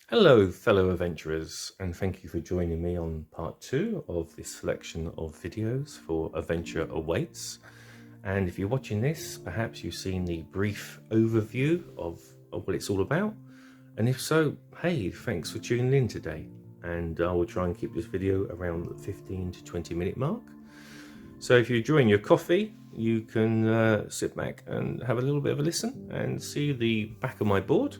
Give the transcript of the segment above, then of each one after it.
Hello fellow adventurers, and thank you for joining me on part 2 of this selection of videos for Adventure Awaits. And if you're watching this, perhaps you've seen the brief overview of what it's all about, and if so, hey, thanks for tuning in today. And I will try and keep this video around the 15 to 20 minute mark. So if you're enjoying your coffee, you can sit back and have a little bit of a listen and see the back of my board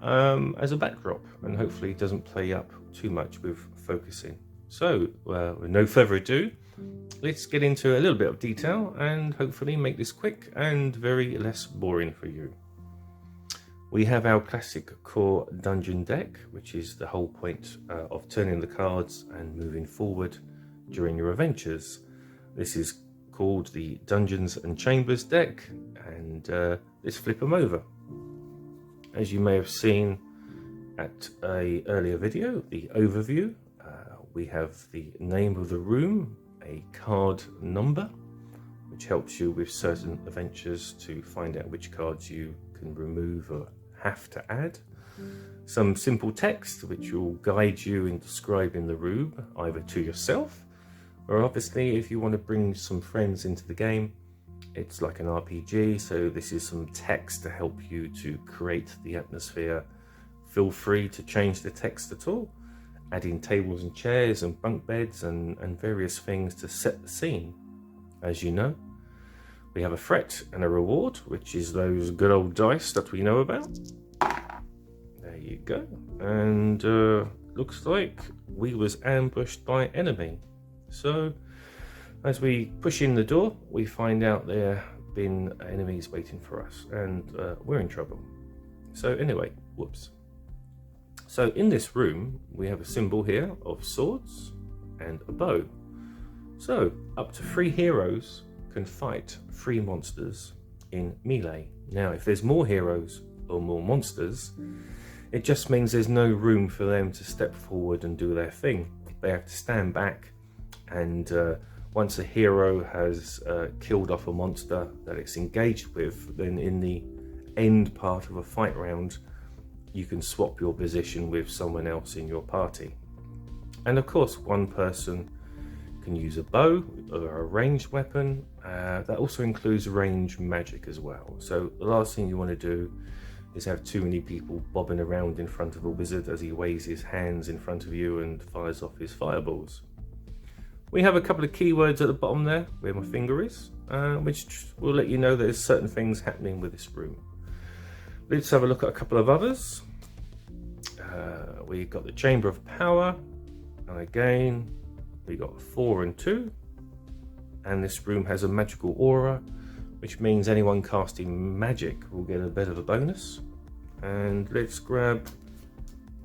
as a backdrop, and hopefully it doesn't play up too much with focusing. So with no further ado, let's get into a little bit of detail and hopefully make this quick and very less boring for you. We have our classic core dungeon deck, which is the whole point of turning the cards and moving forward during your adventures. This is called the Dungeons and Chambers deck, and let's flip them over. As you may have seen at an earlier video, the overview, we have the name of the room, a card number, which helps you with certain adventures to find out which cards you can remove or have to add. Some simple text which will guide you in describing the room, either to yourself, or obviously if you want to bring some friends into the game. It's like an RPG, so this is some text to help you to create the atmosphere. Feel free to change the text at all, adding tables and chairs and bunk beds and various things to set the scene. As you know, we have a threat and a reward, which is those good old dice that we know about. There you go. And looks like we was ambushed by enemy. So as we push in the door, we find out there have been enemies waiting for us, and we're in trouble. So anyway, whoops. So in this room, we have a symbol here of swords and a bow. So up to 3 heroes can fight 3 monsters in melee. Now, if there's more heroes or more monsters, it just means there's no room for them to step forward and do their thing. They have to stand back, and once a hero has killed off a monster that it's engaged with, then in the end part of a fight round, you can swap your position with someone else in your party. And of course, one person can use a bow or a ranged weapon. That also includes range magic as well. So the last thing you want to do is have too many people bobbing around in front of a wizard as he waves his hands in front of you and fires off his fireballs. We have a couple of keywords at the bottom there, where my finger is, which will let you know there's certain things happening with this room. Let's have a look at a couple of others. We've got the Chamber of Power, and again, we got 4 and 2. And this room has a magical aura, which means anyone casting magic will get a bit of a bonus. And let's grab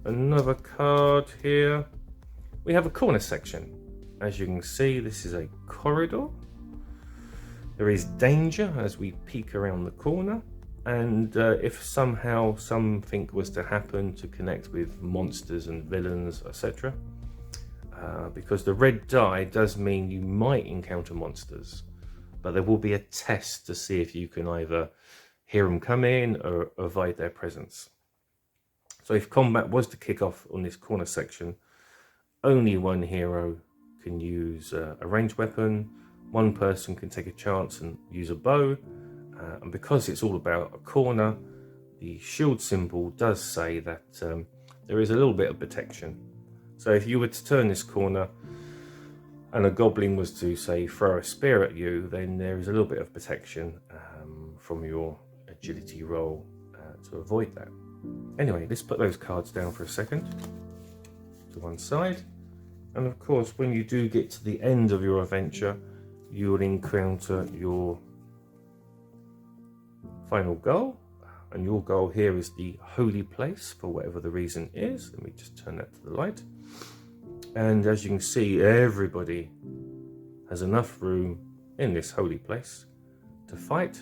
another card here. We have a corner section. As you can see, this is a corridor. There is danger as we peek around the corner, and if somehow something was to happen to connect with monsters and villains, etc., because the red die does mean you might encounter monsters, but there will be a test to see if you can either hear them come in or avoid their presence. So if combat was to kick off on this corner section, only one hero can use a ranged weapon, one person can take a chance and use a bow, and because it's all about a corner, the shield symbol does say that there is a little bit of protection. So if you were to turn this corner and a goblin was to, say, throw a spear at you, then there is a little bit of protection from your agility roll to avoid that. Anyway, let's put those cards down for a second to one side. And of course, when you do get to the end of your adventure, you will encounter your final goal. And your goal here is the holy place, for whatever the reason is. Let me just turn that to the light. And as you can see, everybody has enough room in this holy place to fight.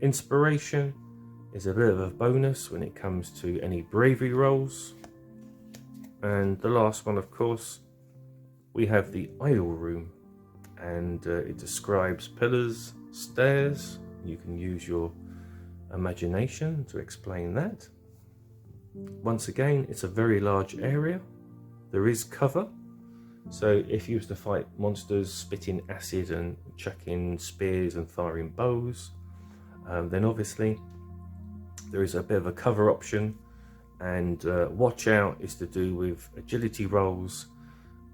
Inspiration is a bit of a bonus when it comes to any bravery rolls. And the last one, of course, we have the idol room, and it describes pillars, stairs. You can use your imagination to explain that. Once again, it's a very large area. There is cover. So if you was to fight monsters spitting acid and chucking spears and firing bows, then obviously there is a bit of a cover option. And watch out is to do with agility rolls,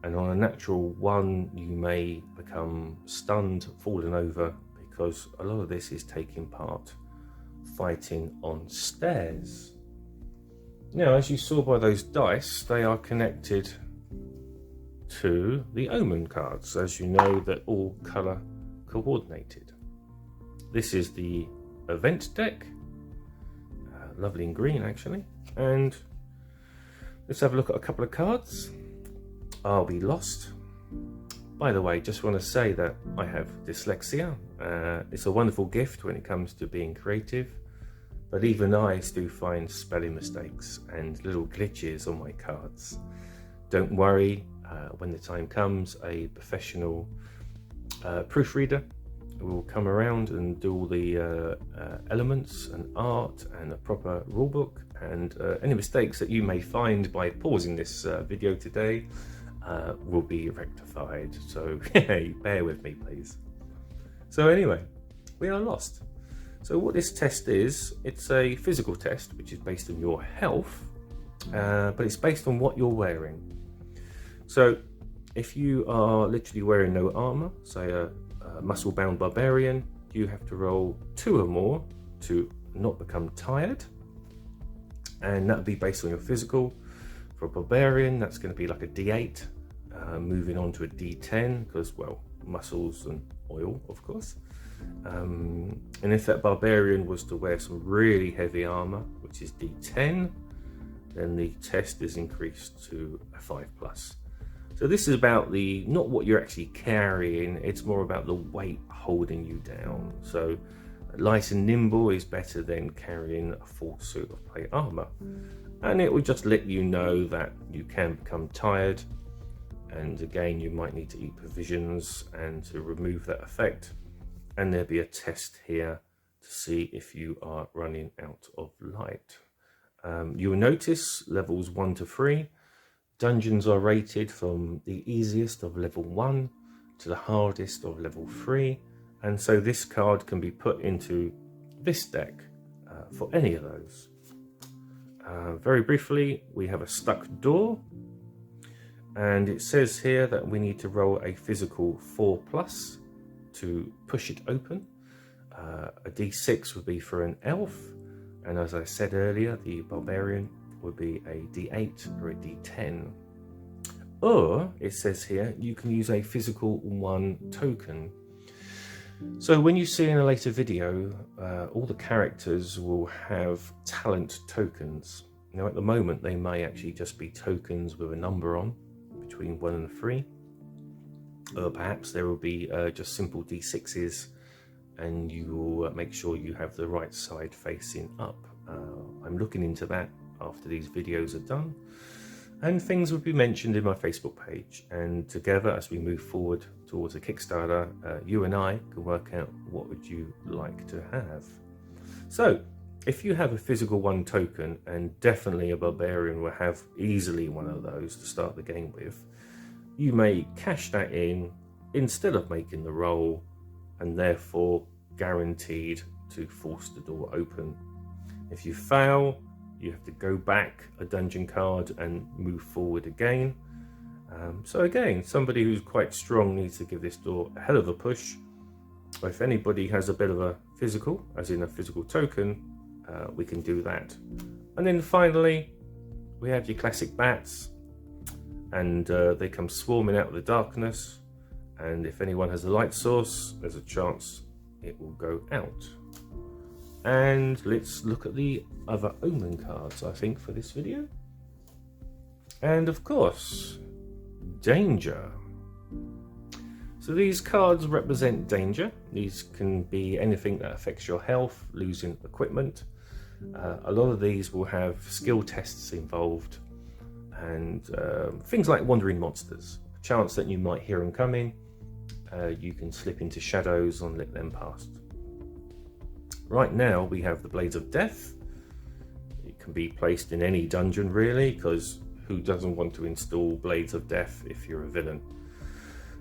and on a natural 1 you may become stunned, falling over, because a lot of this is taking part fighting on stairs. Now, as you saw by those dice, they are connected to the Omen cards, as you know, they're all colour coordinated. This is the event deck, lovely in green actually, and let's have a look at a couple of cards. Are we lost? By the way, just want to say that I have dyslexia. It's a wonderful gift when it comes to being creative, but even I do find spelling mistakes and little glitches on my cards. Don't worry, when the time comes, a professional proofreader will come around and do all the elements and art and a proper rulebook, and any mistakes that you may find by pausing this video today will be rectified. So bear with me, please. So anyway, we are lost. So what this test is, it's a physical test which is based on your health, but it's based on what you're wearing. So if you are literally wearing no armor, say a muscle-bound barbarian, you have to roll 2 or more to not become tired, and that would be based on your physical. For a barbarian, that's going to be like a D8, moving on to a D10, because, well, muscles and oil, of course. And if that barbarian was to wear some really heavy armor, which is D10, then the test is increased to a 5+. So this is about the, not what you're actually carrying, it's more about the weight holding you down. So light and nimble is better than carrying a full suit of plate armor. And it will just let you know that you can become tired. And again, you might need to eat provisions and to remove that effect. And there'll be a test here to see if you are running out of light. You will notice levels 1 to 3. Dungeons are rated from the easiest of level 1 to the hardest of level 3. And so this card can be put into this deck for any of those. Very briefly, we have a stuck door. And it says here that we need to roll a physical 4+ to push it open. A D6 would be for an elf, and as I said earlier, the barbarian would be a D8 or a D10. Or, it says here, you can use a physical 1 token. So when you see in a later video, all the characters will have talent tokens. Now at the moment they may actually just be tokens with a number on, between 1 and 3. Or perhaps there will be just simple D6s, and you will make sure you have the right side facing up. I'm looking into that after these videos are done, and things will be mentioned in my Facebook page, and together as we move forward towards a Kickstarter, you and I can work out what would you like to have. So if you have a physical 1 token, and definitely a barbarian will have easily one of those to start the game with, you may cash that in instead of making the roll, and therefore guaranteed to force the door open. If you fail, you have to go back a dungeon card and move forward again. So again, somebody who's quite strong needs to give this door a hell of a push. Or if anybody has a bit of a physical, as in a physical token, we can do that. And then finally, we have your classic bats, and they come swarming out of the darkness, and if anyone has a light source, there's a chance it will go out. And let's look at the other Omen cards, I think, for this video. And of course, danger. So these cards represent danger. These can be anything that affects your health, losing equipment. A lot of these will have skill tests involved, and things like wandering monsters. A chance that you might hear them coming. You can slip into shadows and let them past. Right now we have the Blades of Death. It can be placed in any dungeon really, because who doesn't want to install Blades of Death if you're a villain?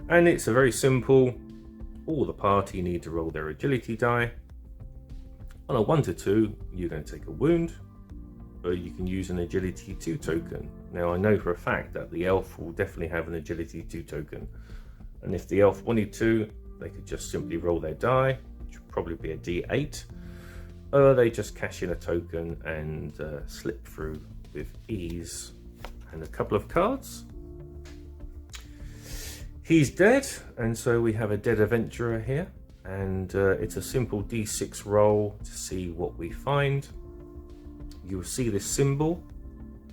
And it's a very simple, all the party need to roll their agility die. On a 1 to 2, you're going to take a wound, or you can use an agility 2 token. Now I know for a fact that the elf will definitely have an agility 2 token, and if the elf wanted to, they could just simply roll their die, which would probably be a d8, or they just cash in a token and slip through with ease. And a couple of cards. He's dead, and so we have a dead adventurer here, and it's a simple d6 roll to see what we find. You'll see this symbol,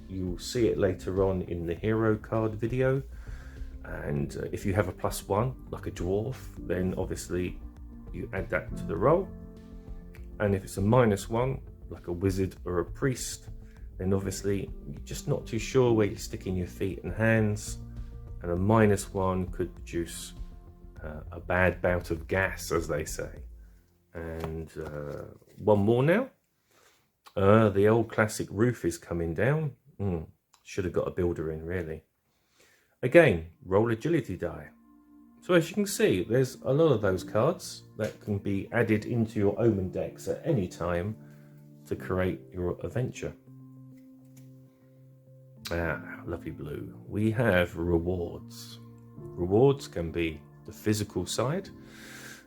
you'll see it later on in the hero card video, and if you have a +1 like a dwarf, then obviously you add that to the roll, and if it's a -1 like a wizard or a priest, then obviously you're just not too sure where you're sticking your feet and hands, and a -1 could produce a bad bout of gas, as they say. And one more now. The old classic roof is coming down. Should have got a builder in, really. Again, roll agility die. So as you can see, there's a lot of those cards that can be added into your Omen decks at any time to create your adventure. Lovely blue. We have rewards. Rewards can be the physical side,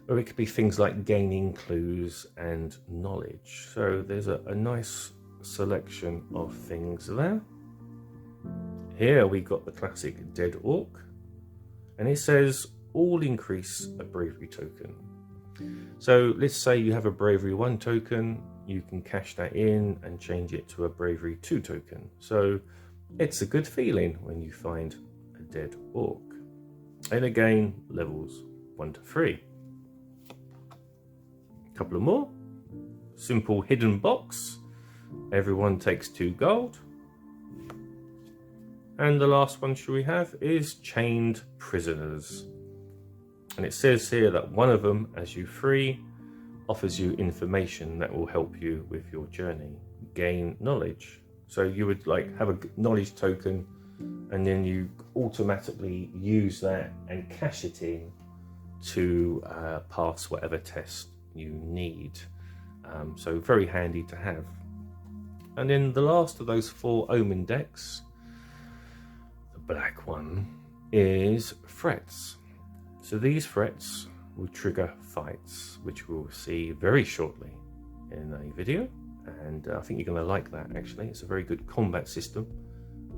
or it could be things like gaining clues and knowledge. So there's a nice selection of things there. Here we got the classic dead orc, and it says all increase a bravery token. So let's say you have a bravery 1 token, you can cash that in and change it to a bravery 2 token. So it's a good feeling when you find a dead orc. And again, levels 1 to 3. A couple of more. Simple hidden box. Everyone takes 2 gold. And the last one we have is chained prisoners. And it says here that one of them, as you free, offers you information that will help you with your journey. Gain knowledge. So you would like have a knowledge token, and then you automatically use that and cash it in to pass whatever test you need. So very handy to have. And then the last of those 4 Omen decks, the black one, is threats. So these threats will trigger fights, which we'll see very shortly in a video. And I think you're going to like that, actually. It's a very good combat system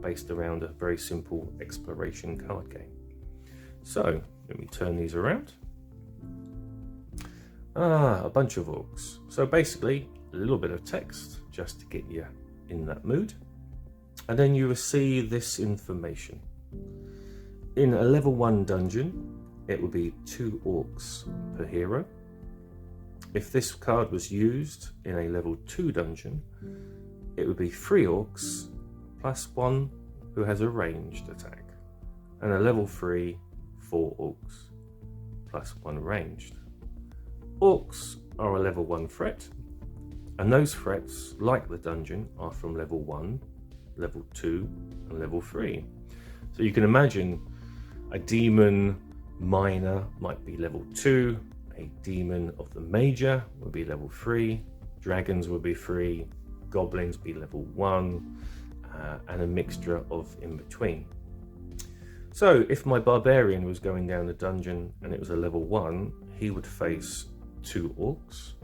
based around a very simple exploration card game. So let me turn these around. A bunch of orcs. So basically a little bit of text just to get you in that mood, and then you will see this information. In a level 1 dungeon, it will be 2 orcs per hero. If this card was used in a level 2 dungeon, it would be 3 orcs plus 1 who has a ranged attack, and a level 3, 4 orcs plus 1 ranged. Orcs are a level 1 threat, and those threats, like the dungeon, are from level 1, level 2 and level 3. So you can imagine a demon minor might be level 2, a demon of the major would be level 3, dragons would be 3, goblins be level 1, and a mixture of in between. So if my barbarian was going down the dungeon and it was a level 1, he would face 2 orcs.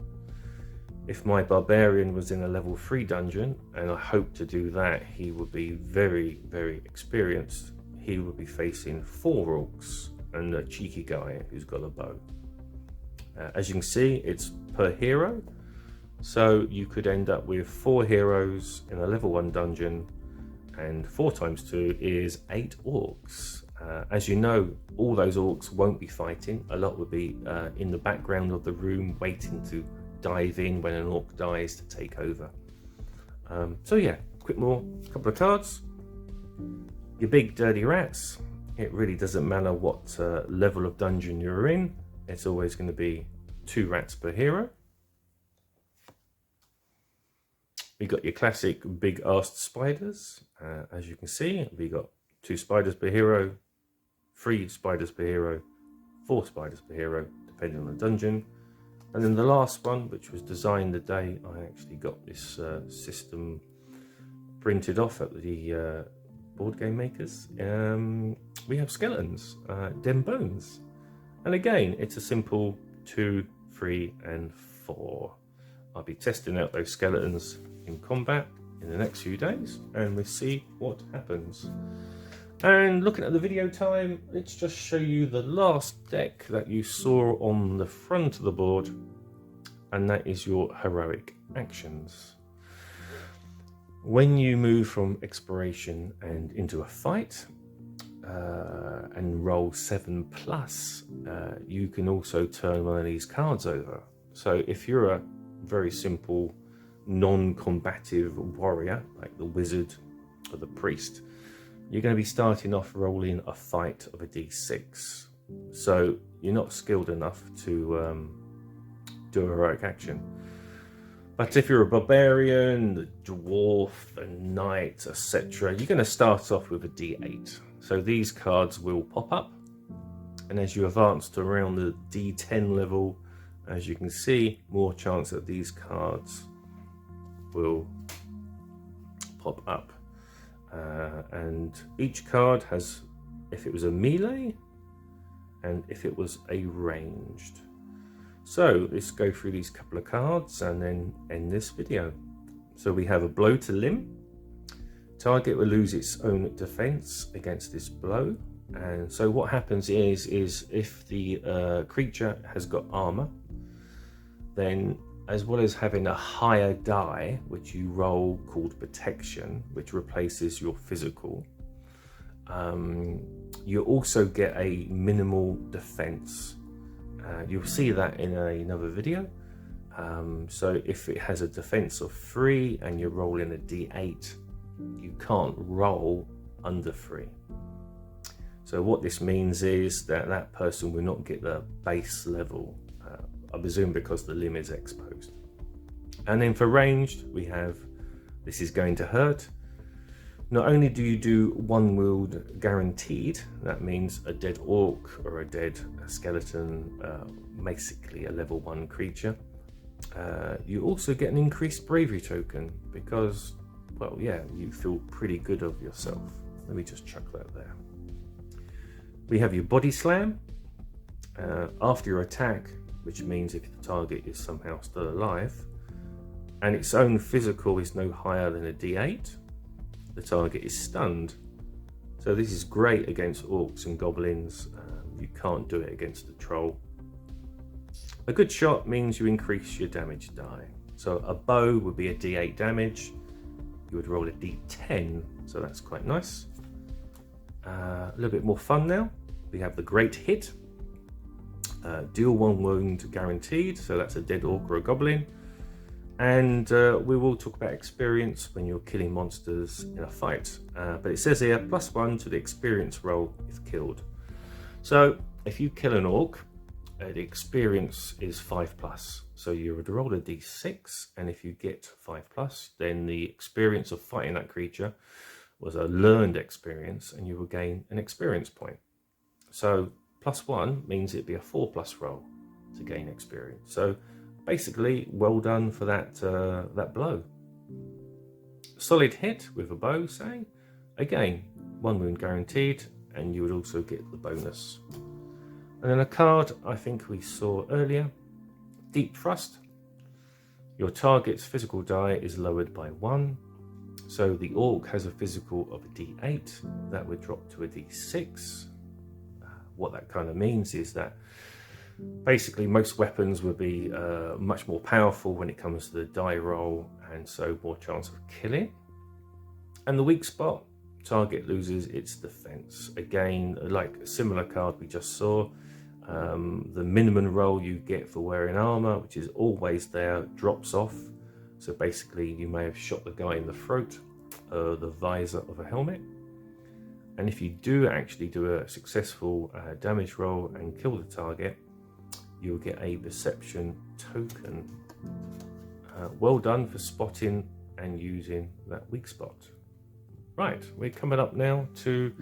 If my barbarian was in a level 3 dungeon, and I hope to do that, he would be very, very experienced. He would be facing 4 orcs and a cheeky guy who's got a bow. As you can see, it's per hero, so you could end up with 4 heroes in a level 1 dungeon, and 4 times 2 is 8 orcs. As you know, all those orcs won't be fighting. A lot will be in the background of the room waiting to dive in when an orc dies to take over. So yeah, quick more, couple of cards. Your big dirty rats. It really doesn't matter what level of dungeon you're in. It's always going to be 2 rats per hero. We got your classic big arsed spiders. As you can see, we got 2 spiders per hero, 3 spiders per hero, 4 spiders per hero, depending on the dungeon. And then the last one, which was designed the day I actually got this system printed off at the board game makers, we have skeletons, dem bones. And again, it's a simple 2, 3 and 4. I'll be testing out those skeletons in combat in the next few days, and we'll see what happens. And looking at the video time, let's just show you the last deck that you saw on the front of the board, and that is your heroic actions. When you move from exploration and into a fight and roll 7+, you can also turn one of these cards over. So if you're a very simple non-combative warrior like the wizard or the priest, you're going to be starting off rolling a fight of a d6. So you're not skilled enough to do a heroic action. But if you're a barbarian, the dwarf, a knight, etc., you're going to start off with a d8. So these cards will pop up, and as you advance to around the d10 level, as you can see, more chance that these cards will pop up. And each card has, if it was a melee and if it was a ranged. So let's go through these couple of cards and then end this video. So we have a blow to limb. Target will lose its own defense against this blow. And so what happens is if the creature has got armor, then as well as having a higher die, which you roll called protection, which replaces your physical, you also get a minimal defense. You'll see that in another video. So if it has a defense of 3 and you're rolling a d8, you can't roll under 3. So what this means is that that person will not get the base level, I presume because the limb is exposed. And then for ranged, we have, this is going to hurt. Not only do you do 1 wound guaranteed, that means a dead orc or a dead skeleton, basically a level 1 creature, you also get an increased bravery token because, well, yeah, you feel pretty good of yourself. Let me just chuck that there. We have your body slam. After your attack, which means if the target is somehow still alive, and its own physical is no higher than a d8, the target is stunned. So this is great against orcs and goblins. You can't do it against a troll. A good shot means you increase your damage die. So a bow would be a d8 damage. You would roll a d10, so that's quite nice. A little bit more fun now. We have the great hit. Deal 1 wound guaranteed, so that's a dead orc or a goblin. And we will talk about experience when you're killing monsters in a fight. But it says here, +1 to the experience roll if killed. So if you kill an orc, the experience is 5+. So you would roll a d6, and if you get 5+, then the experience of fighting that creature was a learned experience, and you will gain an experience point. So +1 means it'd be a 4+ roll to gain experience. So basically, well done for that that blow. Solid hit with a bow, say. Again, 1 wound guaranteed, and you would also get the bonus. And then a card I think we saw earlier, Deep Thrust. Your target's physical die is lowered by 1. So the orc has a physical of a d8, that would drop to a d6. What that kind of means is that basically most weapons will be much more powerful when it comes to the die roll, and so more chance of killing. And the weak spot, target loses its defense. Again, like a similar card we just saw, the minimum roll you get for wearing armor, which is always there, drops off. So basically you may have shot the guy in the throat, the visor of a helmet. And if you do actually do a successful damage roll and kill the target, you'll get a perception token. Well done for spotting and using that weak spot. Right, we're coming up now to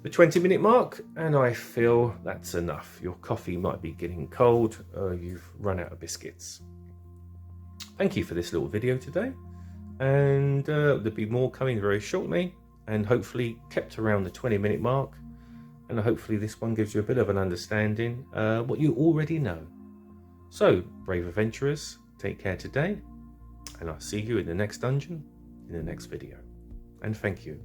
the 20-minute mark, and I feel that's enough. Your coffee might be getting cold, or you've run out of biscuits. Thank you for this little video today, and there'll be more coming very shortly, and hopefully kept around the 20-minute mark, and hopefully this one gives you a bit of an understanding what you already know. So, brave adventurers, take care today, and I'll see you in the next dungeon in the next video. And thank you.